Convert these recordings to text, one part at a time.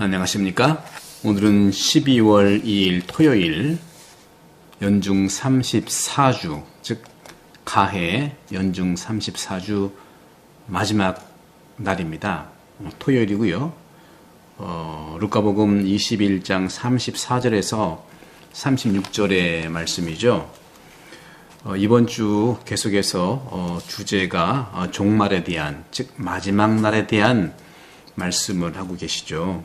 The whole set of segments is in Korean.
안녕하십니까? 오늘은 12월 2일 토요일 연중 34주, 즉 가해 연중 34주 마지막 날입니다. 토요일이고요. 루카복음 21장 34절에서 36절의 말씀이죠. 이번 주 계속해서 주제가 종말에 대한, 즉 마지막 날에 대한 말씀을 하고 계시죠.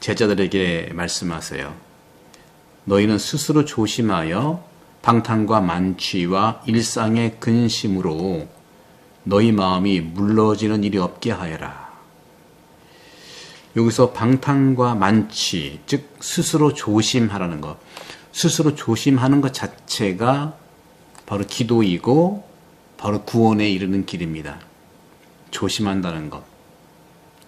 제자들에게 말씀하세요. 너희는 스스로 조심하여 방탕과 만취와 일상의 근심으로 너희 마음이 물러지는 일이 없게 하여라. 여기서 방탕과 만취, 즉 스스로 조심하라는 것. 스스로 조심하는 것 자체가 바로 기도이고 바로 구원에 이르는 길입니다. 조심한다는 것.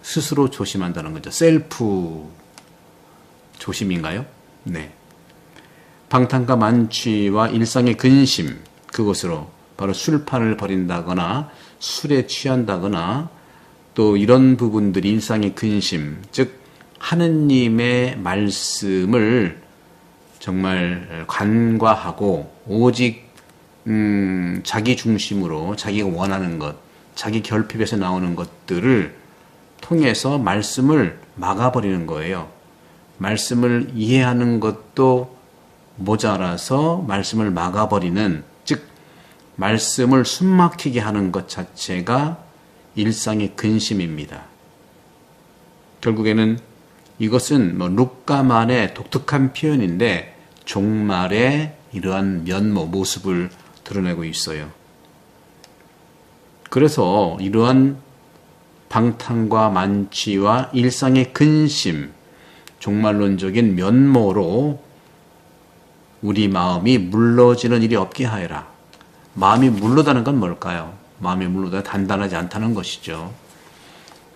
스스로 조심한다는 거죠. 셀프 조심인가요? 네. 방탕과 만취와 일상의 근심, 그것으로 바로 술판을 벌인다거나 술에 취한다거나 또 이런 부분들이 일상의 근심, 즉 하느님의 말씀을 정말 간과하고 오직 자기 중심으로 자기가 원하는 것, 자기 결핍에서 나오는 것들을 통해서 말씀을 막아버리는 거예요. 말씀을 이해하는 것도 모자라서 말씀을 막아버리는, 즉 말씀을 숨막히게 하는 것 자체가 일상의 근심입니다. 결국에는 이것은 루카만의 독특한 표현인데 종말의 이러한 면모, 모습을 드러내고 있어요. 그래서 이러한 방탕과 만취와 일상의 근심, 종말론적인 면모로 우리 마음이 물러지는 일이 없게 하여라. 마음이 물러다는 건 뭘까요? 마음이 물러다 단단하지 않다는 것이죠.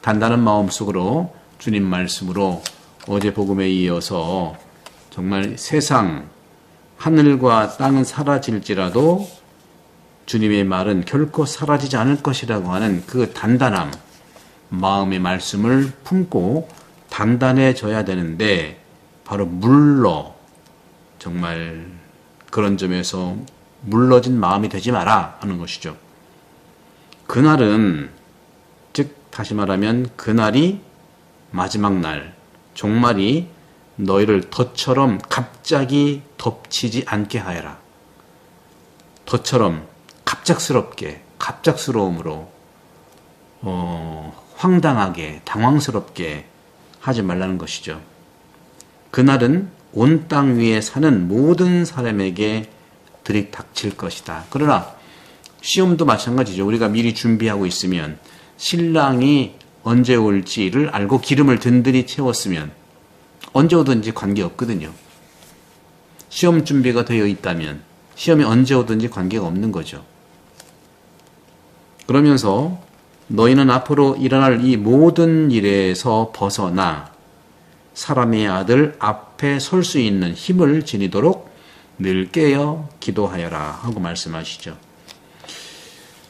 단단한 마음속으로 주님 말씀으로 어제 복음에 이어서 정말 세상, 하늘과 땅은 사라질지라도 주님의 말은 결코 사라지지 않을 것이라고 하는 그 단단함, 마음의 말씀을 품고 단단해져야 되는데 바로 정말 그런 점에서 물러진 마음이 되지 마라 하는 것이죠. 그날은, 즉 다시 말하면 그날이 마지막 날, 종말이 너희를 덫처럼 갑자기 덮치지 않게 하여라. 덫처럼 갑작스러움으로 황당하게, 당황스럽게 하지 말라는 것이죠. 그날은 온 땅 위에 사는 모든 사람에게 들이닥칠 것이다. 그러나 시험도 마찬가지죠. 우리가 미리 준비하고 있으면, 신랑이 언제 올지를 알고 기름을 든든히 채웠으면 언제 오든지 관계없거든요. 시험 준비가 되어 있다면 시험이 언제 오든지 관계가 없는 거죠. 그러면서 너희는 앞으로 일어날 이 모든 일에서 벗어나 사람의 아들 앞에 설 수 있는 힘을 지니도록 늘 깨어 기도하여라 하고 말씀하시죠.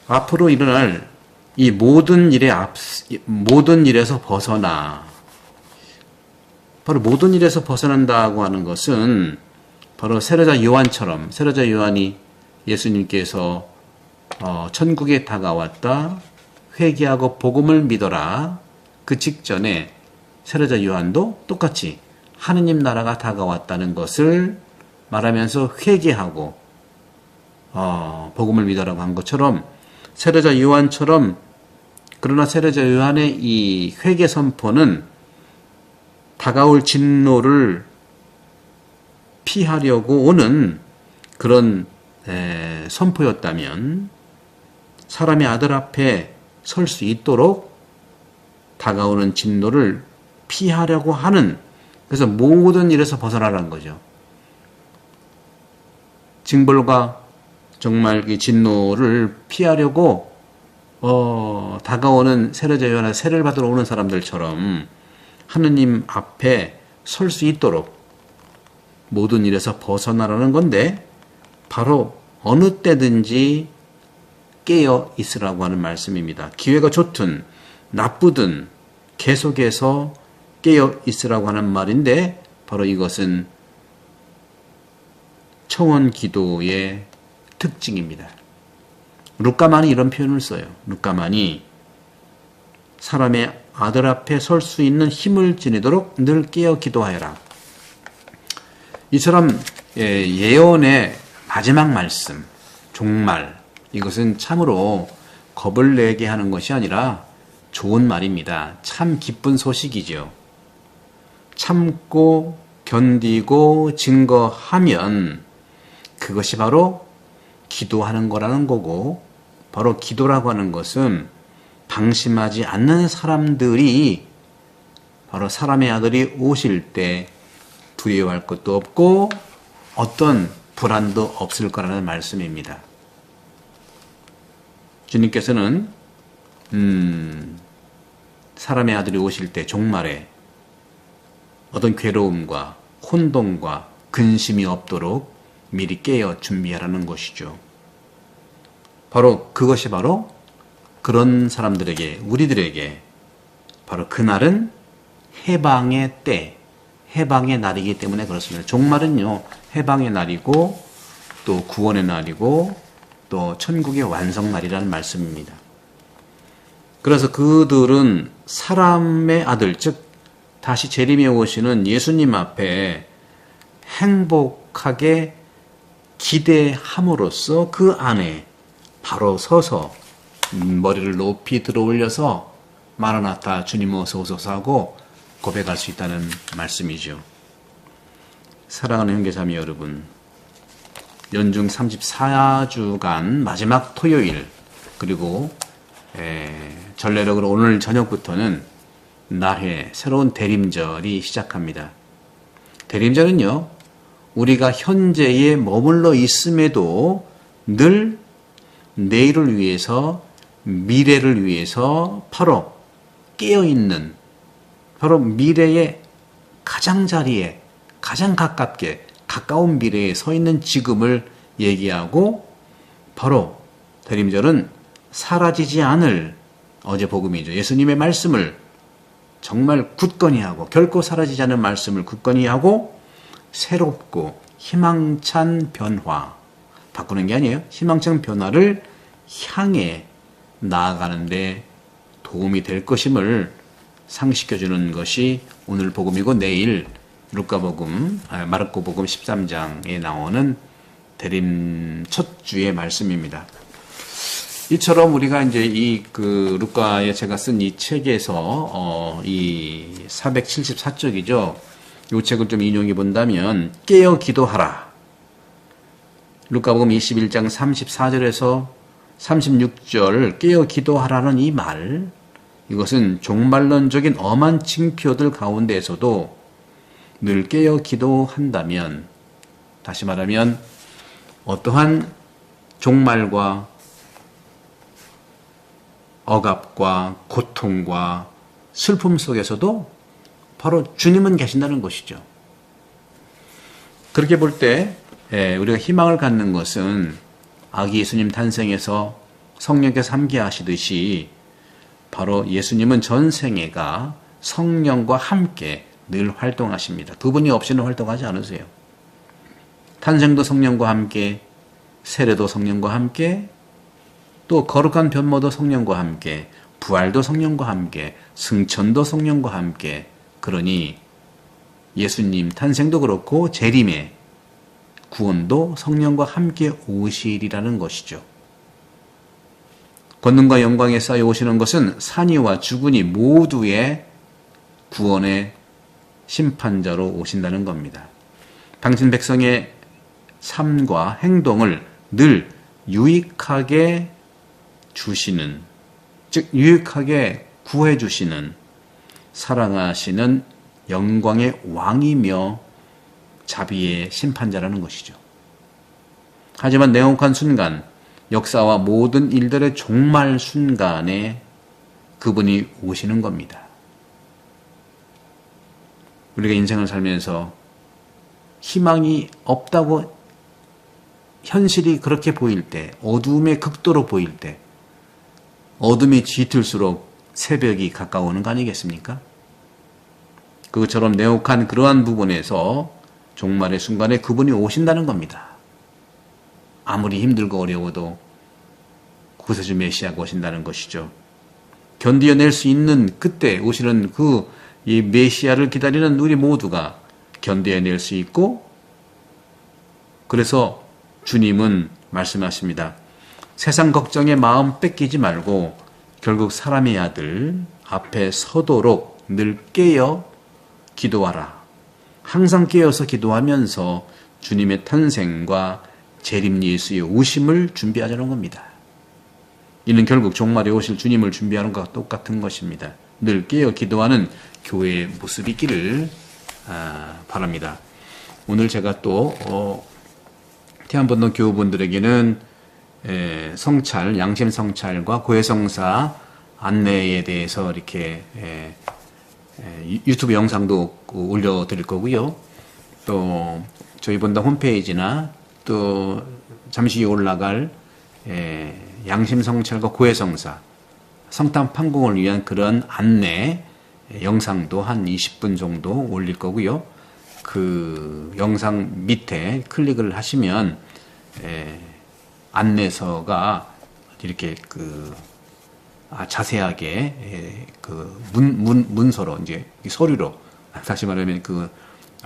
앞으로 일어날 이 모든 일에서 벗어나, 바로 모든 일에서 벗어난다고 하는 것은 바로 세례자 요한이 예수님께서 천국에 다가왔다, 회개하고 복음을 믿어라, 그 직전에 세례자 요한도 똑같이 하느님 나라가 다가왔다는 것을 말하면서 회개하고 복음을 믿어라고 한 것처럼, 세례자 요한처럼, 그러나 세례자 요한의 이 회개 선포는 다가올 진노를 피하려고 오는 그런 선포였다면, 사람의 아들 앞에 설 수 있도록 다가오는 진노를 피하려고 하는, 그래서 모든 일에서 벗어나라는 거죠. 징벌과 정말 이 진노를 피하려고 다가오는 세례자 요한의 세례를 받으러 오는 사람들처럼 하느님 앞에 설 수 있도록 모든 일에서 벗어나라는 건데, 바로 어느 때든지 깨어 있으라고 하는 말씀입니다. 기회가 좋든 나쁘든 계속해서 깨어 있으라고 하는 말인데 바로 이것은 청원 기도의 특징입니다. 루카만이 이런 표현을 써요. 루카만이 사람의 아들 앞에 설 수 있는 힘을 지니도록 늘 깨어 기도하여라. 이처럼 예언의 마지막 말씀, 종말, 이것은 참으로 겁을 내게 하는 것이 아니라 좋은 말입니다. 참 기쁜 소식이죠. 참고 견디고 증거하면 그것이 바로 기도하는 거라는 거고, 바로 기도라고 하는 것은 방심하지 않는 사람들이 바로 사람의 아들이 오실 때 두려워할 것도 없고 어떤 불안도 없을 거라는 말씀입니다. 주님께서는 사람의 아들이 오실 때 종말에 어떤 괴로움과 혼돈과 근심이 없도록 미리 깨어 준비하라는 것이죠. 바로 그것이 바로 그런 사람들에게, 우리들에게 바로 그날은 해방의 때, 해방의 날이기 때문에 그렇습니다. 종말은요, 해방의 날이고 또 구원의 날이고 또 천국의 완성 날이라는 말씀입니다. 그래서 그들은 사람의 아들, 즉 다시 재림에 오시는 예수님 앞에 행복하게 기대함으로써 그 안에 바로 서서 머리를 높이 들어 올려서 마라나타 주님 어서 오소서 하고 고백할 수 있다는 말씀이죠. 사랑하는 형제자매 여러분, 연중 34주간 마지막 토요일 그리고 전례적으로 오늘 저녁부터는 날회 새로운 대림절이 시작합니다. 대림절은요, 우리가 현재에 머물러 있음에도 늘 내일을 위해서, 미래를 위해서 바로 깨어있는, 바로 미래의 가장 자리에, 가장 가깝게, 가까운 미래에 서 있는 지금을 얘기하고, 바로 대림절은 사라지지 않을 어제 복음이죠. 예수님의 말씀을 정말 굳건히 하고, 결코 사라지지 않은 말씀을 굳건히 하고, 새롭고 희망찬 변화, 바꾸는 게 아니에요. 희망찬 변화를 향해 나아가는데 도움이 될 것임을 상식해주는 것이 오늘 복음이고, 내일 마르코 복음 13장에 나오는 대림 첫 주의 말씀입니다. 이처럼 우리가 이제 루카에 제가 쓴 이 책에서 이 474쪽이죠. 이 책을 좀 인용해 본다면, 깨어 기도하라. 루카복음 21장 34절에서 36절 깨어 기도하라는 이 말, 이것은 종말론적인 엄한 징표들 가운데에서도 늘 깨어 기도한다면, 다시 말하면 어떠한 종말과 억압과 고통과 슬픔 속에서도 바로 주님은 계신다는 것이죠. 그렇게 볼 때 우리가 희망을 갖는 것은 아기 예수님 탄생에서 성령께서 함께 하시듯이 바로 예수님은 전생애가 성령과 함께 늘 활동하십니다. 두 분이 없이는 활동하지 않으세요. 탄생도 성령과 함께, 세례도 성령과 함께, 또 거룩한 변모도 성령과 함께, 부활도 성령과 함께, 승천도 성령과 함께. 그러니 예수님 탄생도 그렇고 재림의 구원도 성령과 함께 오시리라는 것이죠. 권능과 영광에 쌓여 오시는 것은 산이와 주군이 모두의 구원의 심판자로 오신다는 겁니다. 당신 백성의 삶과 행동을 늘 유익하게 주시는, 즉 유익하게 구해 주시는, 사랑하시는 영광의 왕이며 자비의 심판자라는 것이죠. 하지만 냉혹한 순간, 역사와 모든 일들의 종말 순간에 그분이 오시는 겁니다. 우리가 인생을 살면서 희망이 없다고 현실이 그렇게 보일 때, 어둠의 극도로 보일 때, 어둠이 짙을수록 새벽이 가까워오는 거 아니겠습니까? 그것처럼 내혹한 그러한 부분에서 종말의 순간에 그분이 오신다는 겁니다. 아무리 힘들고 어려워도 구세주 메시아가 오신다는 것이죠. 견디어낼 수 있는 그때 오시는 이 메시아를 기다리는 우리 모두가 견디어낼 수 있고, 그래서 주님은 말씀하십니다. 세상 걱정에 마음 뺏기지 말고 결국 사람의 아들 앞에 서도록 늘 깨어 기도하라. 항상 깨어서 기도하면서 주님의 탄생과 재림 예수의 오심을 준비하자는 겁니다. 이는 결국 종말에 오실 주님을 준비하는 것과 똑같은 것입니다. 늘 깨어 기도하는 교회의 모습이기를 바랍니다. 오늘 제가 또 태안본동 교우분들에게는 성찰, 양심 성찰과 고해성사 안내에 대해서 이렇게 유튜브 영상도 올려드릴 거고요. 또 저희 본당 홈페이지나 또 잠시 후에 올라갈 양심 성찰과 고해성사 성탄 판공을 위한 그런 안내 영상도 한 20분 정도 올릴 거고요. 그 영상 밑에 클릭을 하시면 안내서가 이렇게 자세하게 문서로 이제 서류로 다시 말하면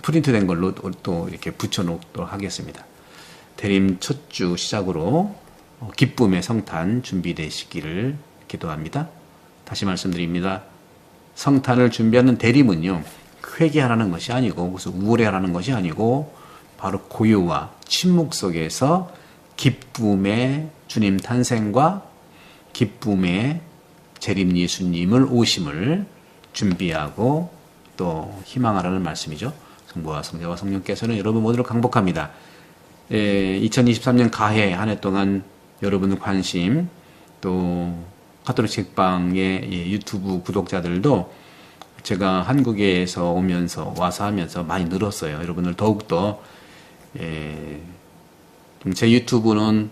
프린트된 걸로 또 이렇게 붙여놓도록 하겠습니다. 대림 첫 주 시작으로 기쁨의 성탄 준비되시기를 기도합니다. 다시 말씀드립니다. 성탄을 준비하는 대림은요, 회개하라는 것이 아니고 무슨 우월해하라는 것이 아니고 바로 고요와 침묵 속에서 기쁨의 주님 탄생과 기쁨의 재림 예수님을 오심을 준비하고 또 희망하라는 말씀이죠. 성부와 성자와 성령께서는 여러분 모두를 강복합니다. 2023년 가해 한 해 동안 여러분의 관심, 또 가톨릭 책방의 유튜브 구독자들도 제가 한국에서 와서 하면서 많이 늘었어요. 여러분들 더욱더 제 유튜브는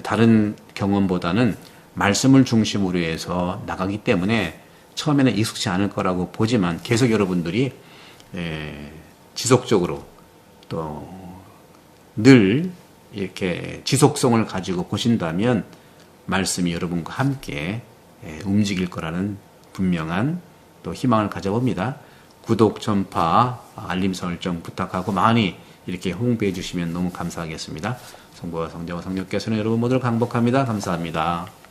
다른 경험보다는 말씀을 중심으로 해서 나가기 때문에 처음에는 익숙치 않을 거라고 보지만 계속 여러분들이 지속적으로 또 늘 이렇게 지속성을 가지고 보신다면 말씀이 여러분과 함께 움직일 거라는 분명한 또 희망을 가져봅니다. 구독, 전파, 알림 설정 부탁하고 많이 이렇게 홍보해 주시면 너무 감사하겠습니다. 성부와 성자와 성령께서는 여러분 모두를 강복합니다. 감사합니다.